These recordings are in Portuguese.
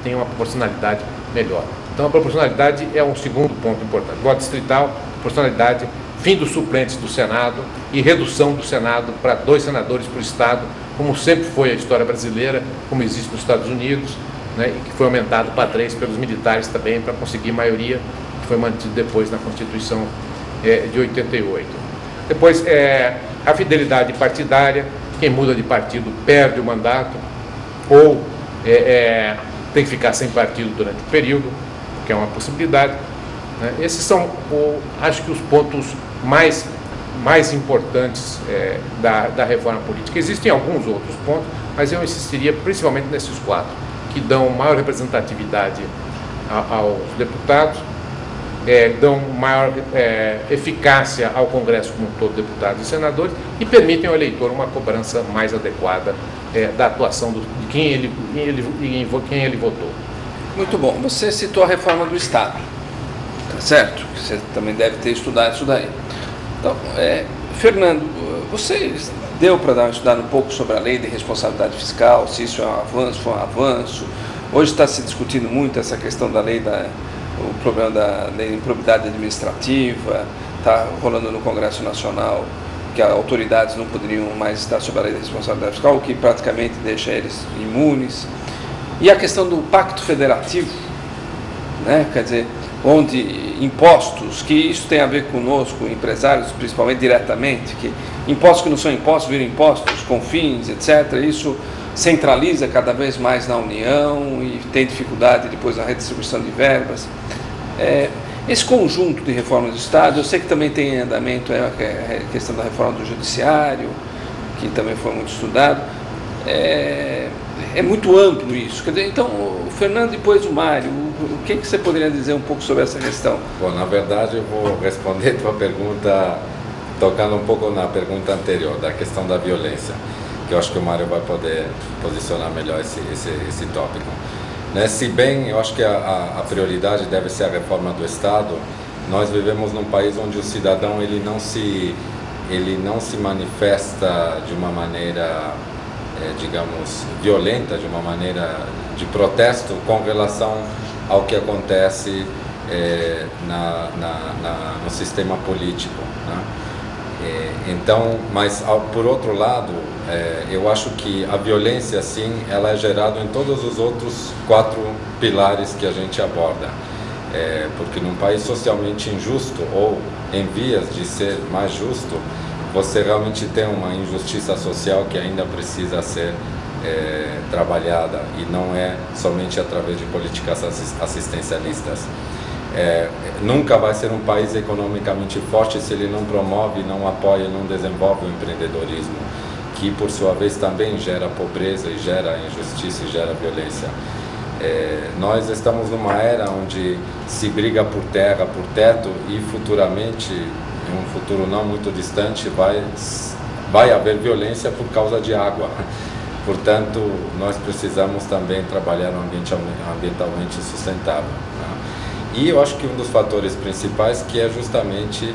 tenha uma proporcionalidade melhor. Então a proporcionalidade é um segundo ponto importante. Voto distrital, proporcionalidade, fim dos suplentes do Senado e redução do Senado para 2 senadores por estado, como sempre foi a história brasileira, como existe nos Estados Unidos, né, e que foi aumentado para 3 pelos militares também, para conseguir maioria, que foi mantido depois na Constituição de 88. Depois, a fidelidade partidária, quem muda de partido perde o mandato, ou tem que ficar sem partido durante o período, que é uma possibilidade. Né? Esses são, acho que, os pontos mais importantes da reforma política. Existem alguns outros pontos, mas eu insistiria principalmente nesses 4, que dão maior representatividade aos deputados, dão maior eficácia ao Congresso como um todo, deputados e senadores, e permitem ao eleitor uma cobrança mais adequada da atuação de quem ele votou. Muito bom. Você citou a reforma do Estado, tá certo? Você também deve ter estudado isso daí. Então, Fernando, você deu para dar uma estudada um pouco sobre a lei de responsabilidade fiscal, se isso é um avanço, foi um avanço. Hoje está se discutindo muito essa questão da lei o problema da lei de improbidade administrativa, está rolando no Congresso Nacional que as autoridades não poderiam mais estar sob a lei de responsabilidade fiscal, o que praticamente deixa eles imunes. E a questão do pacto federativo, né? Quer dizer, onde impostos, que isso tem a ver conosco, empresários, principalmente diretamente, que impostos que não são impostos viram impostos, CONFINS, etc., isso centraliza cada vez mais na União e tem dificuldade depois na redistribuição de verbas. Esse conjunto de reformas do Estado, eu sei que também tem em andamento a questão da reforma do Judiciário, que também foi muito estudado. É muito amplo isso. Quer dizer, então, o Fernando e depois o Mário, o que você poderia dizer um pouco sobre essa questão? Bom, na verdade, eu vou responder a tua pergunta tocando um pouco na pergunta anterior, da questão da violência, que eu acho que o Mário vai poder posicionar melhor esse tópico. Né? Se bem, eu acho que a prioridade deve ser a reforma do Estado, nós vivemos num país onde o cidadão ele não se manifesta de uma maneira, digamos, violenta, de uma maneira de protesto com relação ao que acontece no sistema político. Né? Então, mas por outro lado, eu acho que a violência, sim, ela é gerada em todos os outros 4 pilares que a gente aborda. Porque num país socialmente injusto ou em vias de ser mais justo, você realmente tem uma injustiça social que ainda precisa ser trabalhada, e não é somente através de políticas assistencialistas. Nunca vai ser um país economicamente forte se ele não promove, não apoia, não desenvolve o empreendedorismo, que por sua vez também gera pobreza e gera injustiça e gera violência. Nós estamos numa era onde se briga por terra, por teto, e futuramente, em um futuro não muito distante, vai haver violência por causa de água. Portanto, nós precisamos também trabalhar um ambiente ambientalmente sustentável. Né? E eu acho que um dos fatores principais que é justamente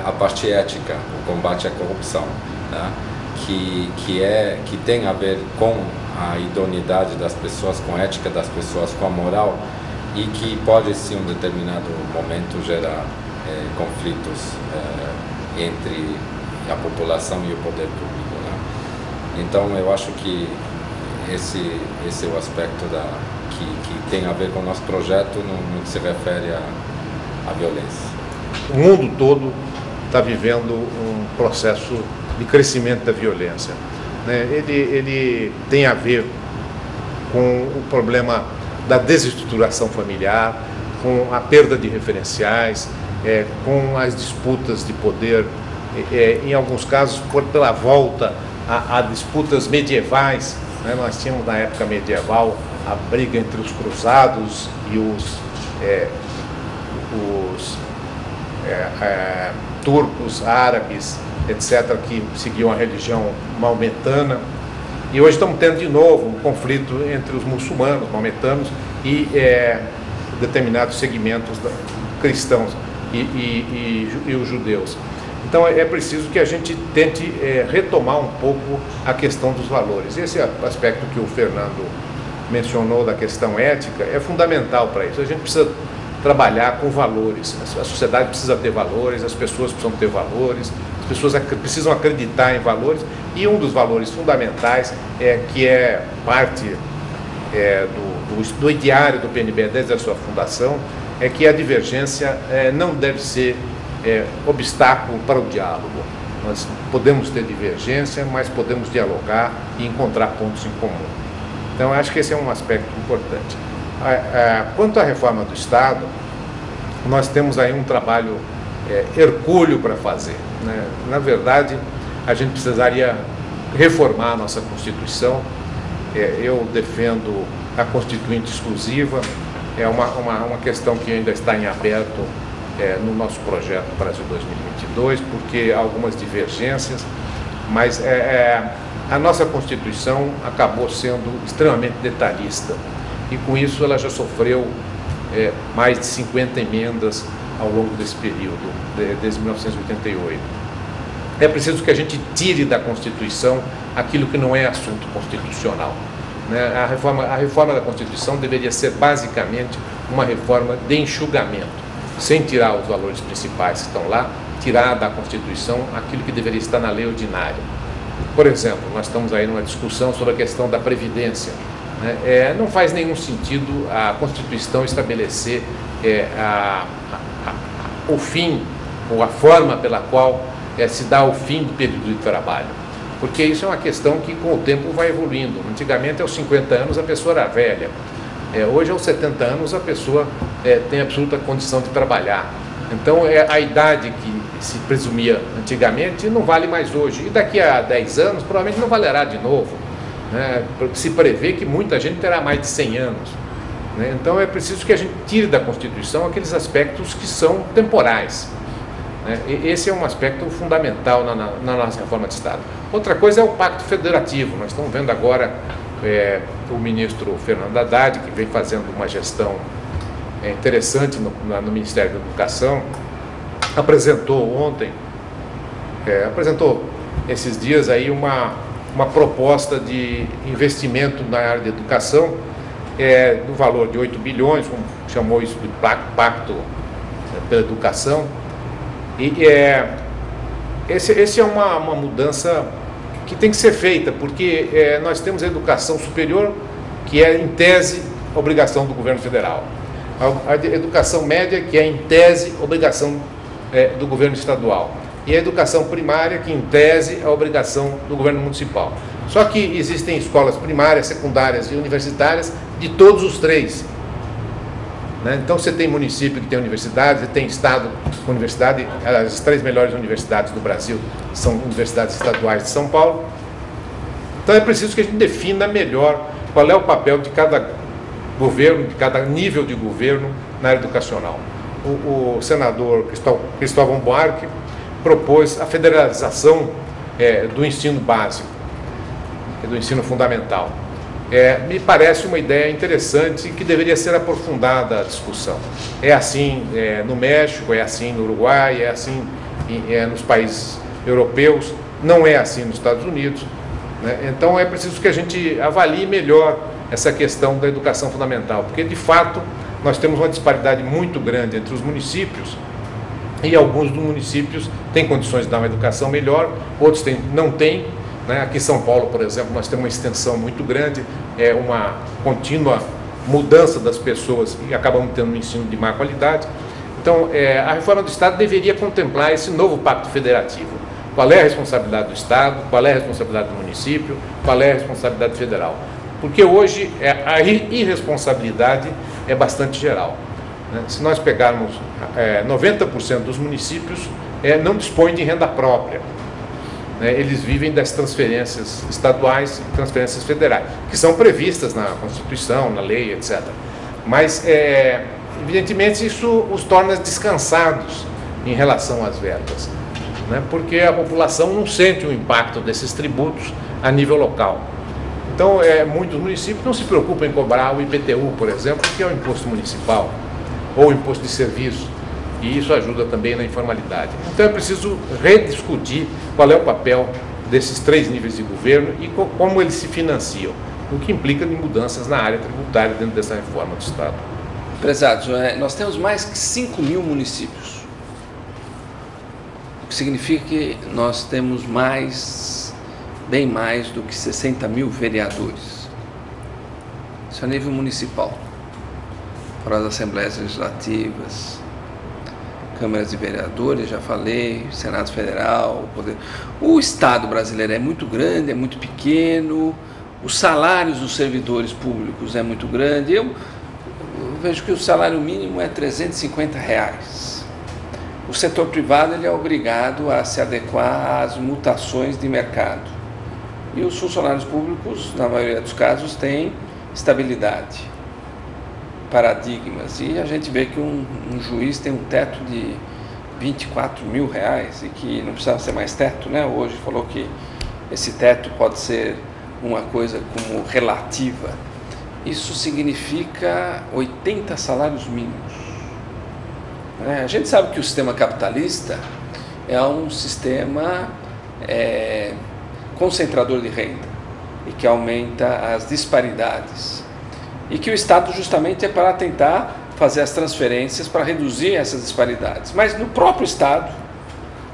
a parte ética, o combate à corrupção, né? que tem a ver com a idoneidade das pessoas, com a ética das pessoas, com a moral, e que pode sim, em um determinado momento, gerar conflitos entre a população e o poder público. Né? Então, eu acho que esse é o aspecto que tem a ver com o nosso projeto no que se refere à violência. O mundo todo está vivendo um processo de crescimento da violência. Né? Ele tem a ver com o problema da desestruturação familiar, com a perda de referenciais, com as disputas de poder, em alguns casos pela volta a disputas medievais. Né? Nós tínhamos na época medieval a briga entre os cruzados e os turcos, árabes, etc., que seguiam a religião maometana. E hoje estamos tendo de novo um conflito entre os muçulmanos, maometanos, e determinados segmentos cristãos e os judeus. Então é preciso que a gente tente retomar um pouco a questão dos valores. Esse é o aspecto que o Fernando mencionou da questão ética, é fundamental para isso. A gente precisa trabalhar com valores. A sociedade precisa ter valores, as pessoas precisam ter valores, as pessoas precisam acreditar em valores, e um dos valores fundamentais, que é parte do ideário do PNB desde a sua fundação, é que a divergência não deve ser obstáculo para o diálogo. Nós podemos ter divergência, mas podemos dialogar e encontrar pontos em comum. Então, acho que esse é um aspecto importante. Quanto à reforma do Estado, nós temos aí um trabalho hercúleo para fazer, né? Na verdade, a gente precisaria reformar a nossa Constituição. Eu defendo a Constituinte exclusiva, é uma questão que ainda está em aberto no nosso projeto Brasil 2022, porque há algumas divergências, mas a nossa Constituição acabou sendo extremamente detalhista, e com isso ela já sofreu mais de 50 emendas ao longo desse período, desde 1988. É preciso que a gente tire da Constituição aquilo que não é assunto constitucional, né? A reforma da Constituição deveria ser basicamente uma reforma de enxugamento, sem tirar os valores principais que estão lá, tirar da Constituição aquilo que deveria estar na lei ordinária. Por exemplo, nós estamos aí numa discussão sobre a questão da Previdência, né? Não faz nenhum sentido a Constituição estabelecer o fim, ou a forma pela qual se dá o fim do período de trabalho, porque isso é uma questão que com o tempo vai evoluindo. Antigamente, aos 50 anos, a pessoa era velha. Hoje, aos 70 anos, a pessoa tem absoluta condição de trabalhar. Então, a idade que se presumia antigamente não vale mais hoje. E daqui a 10 anos, provavelmente não valerá de novo, né? Se prevê que muita gente terá mais de 100 anos. Né? Então, é preciso que a gente tire da Constituição aqueles aspectos que são temporais. Né? Esse é um aspecto fundamental na nossa reforma de Estado. Outra coisa é o Pacto Federativo. Nós estamos vendo agora o ministro Fernando Haddad, que vem fazendo uma gestão interessante no Ministério da Educação, apresentou esses dias aí uma proposta de investimento na área de educação no valor de 8 bilhões, como chamou isso de Pacto pela Educação. E esse é uma mudança que tem que ser feita, porque nós temos a educação superior, que é, em tese, obrigação do governo federal. A educação média, que é, em tese, obrigação do governo estadual. E a educação primária, que, em tese, é obrigação do governo municipal. Só que existem escolas primárias, secundárias e universitárias de todos os três. Né? Então, você tem município que tem universidade, você tem estado com universidade. As 3 melhores universidades do Brasil são universidades estaduais de São Paulo. Então, é preciso que a gente defina melhor qual é o papel de cada governo, de cada nível de governo na área educacional. O senador Cristóvão Buarque propôs a federalização do ensino básico, do ensino fundamental. Me parece uma ideia interessante que deveria ser aprofundada a discussão. É assim no México, é assim no Uruguai, é assim nos países europeus, não é assim nos Estados Unidos, né? Então é preciso que a gente avalie melhor essa questão da educação fundamental, porque de fato nós temos uma disparidade muito grande entre os municípios, e alguns dos municípios têm condições de dar uma educação melhor, outros não têm. Né? Aqui em São Paulo, por exemplo, nós temos uma extensão muito grande, uma contínua mudança das pessoas e acabamos tendo um ensino de má qualidade. Então, a reforma do Estado deveria contemplar esse novo pacto federativo. Qual é a responsabilidade do Estado, qual é a responsabilidade do município, qual é a responsabilidade federal. Porque hoje a irresponsabilidade é bastante geral. Né? Se nós pegarmos 90% dos municípios não dispõem de renda própria. Eles vivem das transferências estaduais e transferências federais, que são previstas na Constituição, na lei, etc. Mas, evidentemente, isso os torna descansados em relação às verbas, né? Porque a população não sente o impacto desses tributos a nível local. Então, muitos municípios não se preocupam em cobrar o IPTU, por exemplo, que é o imposto municipal, ou o imposto de serviço. E isso ajuda também na informalidade. Então é preciso rediscutir qual é o papel desses 3 níveis de governo e como eles se financiam. o que implica em mudanças na área tributária dentro dessa reforma do Estado. Prezados, nós temos mais que 5 mil municípios, o que significa que nós temos bem mais do que 60 mil vereadores. Isso a nível municipal, para as assembleias legislativas, câmaras de vereadores, já falei, Senado Federal, o Estado brasileiro é muito grande, é muito pequeno, os salários dos servidores públicos é muito grande. Eu vejo que o salário mínimo é R$350. O setor privado ele é obrigado a se adequar às mutações de mercado. E os funcionários públicos, na maioria dos casos, têm estabilidade, paradigmas. E a gente vê que um juiz tem um teto de R$24 mil e que não precisava ser mais teto, né? Hoje falou que esse teto pode ser uma coisa como relativa. Isso significa 80 salários mínimos. A gente sabe que o sistema capitalista é um sistema concentrador de renda e que aumenta as disparidades. E que o Estado justamente é para tentar fazer as transferências para reduzir essas disparidades. Mas no próprio Estado,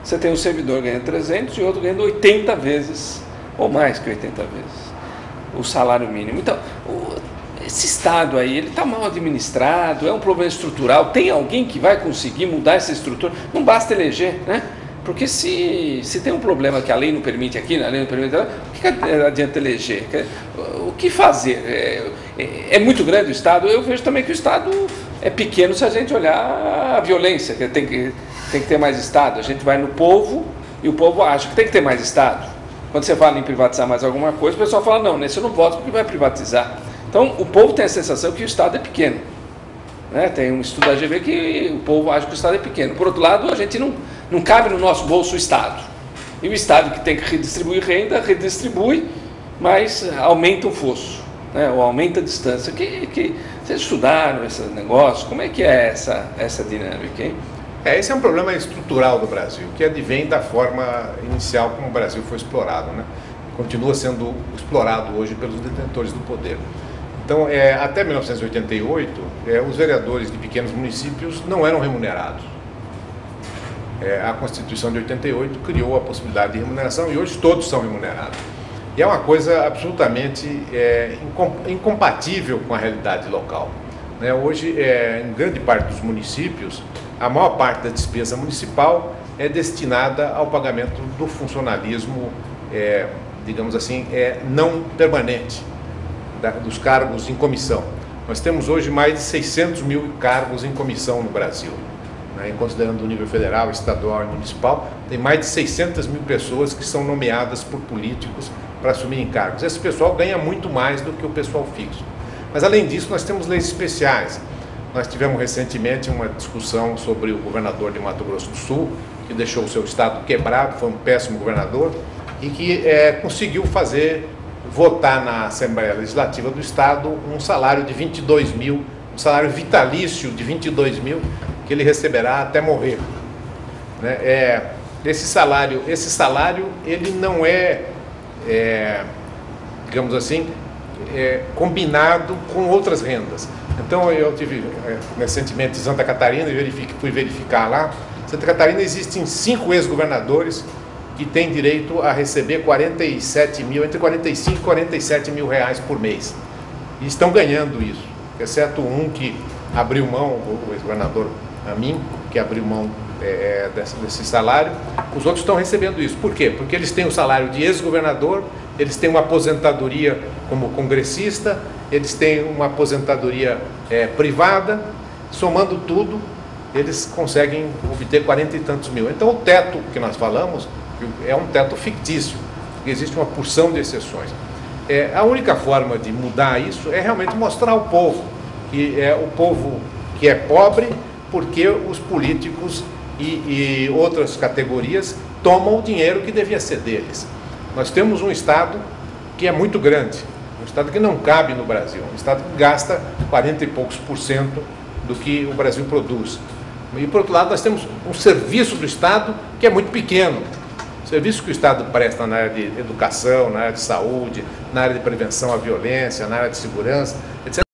você tem um servidor ganhando 300 e outro ganhando 80 vezes, ou mais que 80 vezes, o salário mínimo. Então, esse Estado aí, ele está mal administrado, é um problema estrutural. Tem alguém que vai conseguir mudar essa estrutura? Não basta eleger, né? Porque se tem um problema que a lei não permite aqui, a lei não permite lá, o que adianta eleger? O que fazer? É muito grande o Estado. Eu vejo também que o Estado é pequeno se a gente olhar a violência, que tem que ter mais Estado. A gente vai no povo e o povo acha que tem que ter mais Estado. Quando você fala em privatizar mais alguma coisa, o pessoal fala, não, nesse eu não voto porque vai privatizar. Então, o povo tem a sensação que o Estado é pequeno. Né? Tem um estudo da GV que o povo acha que o Estado é pequeno. Por outro lado, a gente não cabe no nosso bolso o Estado. E o Estado que tem que redistribuir renda, redistribui, mas aumenta o fosso, né? Ou aumenta a distância. Vocês estudaram esse negócio? Como é que é essa dinâmica, hein? Esse é um problema estrutural do Brasil, que advém da forma inicial como o Brasil foi explorado, né? Continua sendo explorado hoje pelos detentores do poder. Então, até 1988, os vereadores de pequenos municípios não eram remunerados. A Constituição de 88 criou a possibilidade de remuneração e hoje todos são remunerados. E é uma coisa absolutamente incompatível com a realidade local. Né? Hoje, em grande parte dos municípios, a maior parte da despesa municipal é destinada ao pagamento do funcionalismo, digamos assim, não permanente, dos cargos em comissão. Nós temos hoje mais de 600 mil cargos em comissão no Brasil. Né? Considerando o nível federal, estadual e municipal, tem mais de 600 mil pessoas que são nomeadas por políticos para assumirem cargos. Esse pessoal ganha muito mais do que o pessoal fixo. Mas, além disso, nós temos leis especiais. Nós tivemos recentemente uma discussão sobre o governador de Mato Grosso do Sul, que deixou o seu estado quebrado, foi um péssimo governador, e que conseguiu votar na Assembleia Legislativa do Estado um salário de 22 mil, um salário vitalício de 22 mil, que ele receberá até morrer. Né? Esse salário, ele não digamos assim, combinado com outras rendas. Então, eu tive recentemente em Santa Catarina e fui verificar lá. Em Santa Catarina existem 5 ex-governadores que têm direito a receber 47 mil, entre 45 e 47 mil reais por mês. E estão ganhando isso, exceto um que abriu mão, o ex-governador Amin, que abriu mão desse salário. Os outros estão recebendo isso. Por quê? Porque eles têm o salário de ex-governador, eles têm uma aposentadoria como congressista, eles têm uma aposentadoria privada, somando tudo, eles conseguem obter 40 e tantos mil. Então, o teto que nós falamos é um teto fictício, porque existe uma porção de exceções. A única forma de mudar isso é realmente mostrar ao povo que é o povo que é pobre, porque os políticos e outras categorias tomam o dinheiro que devia ser deles. Nós temos um Estado que é muito grande, um Estado que não cabe no Brasil, um Estado que gasta 40 e poucos % do que o Brasil produz. E, por outro lado, nós temos um serviço do Estado que é muito pequeno. serviços que o Estado presta na área de educação, na área de saúde, na área de prevenção à violência, na área de segurança, etc.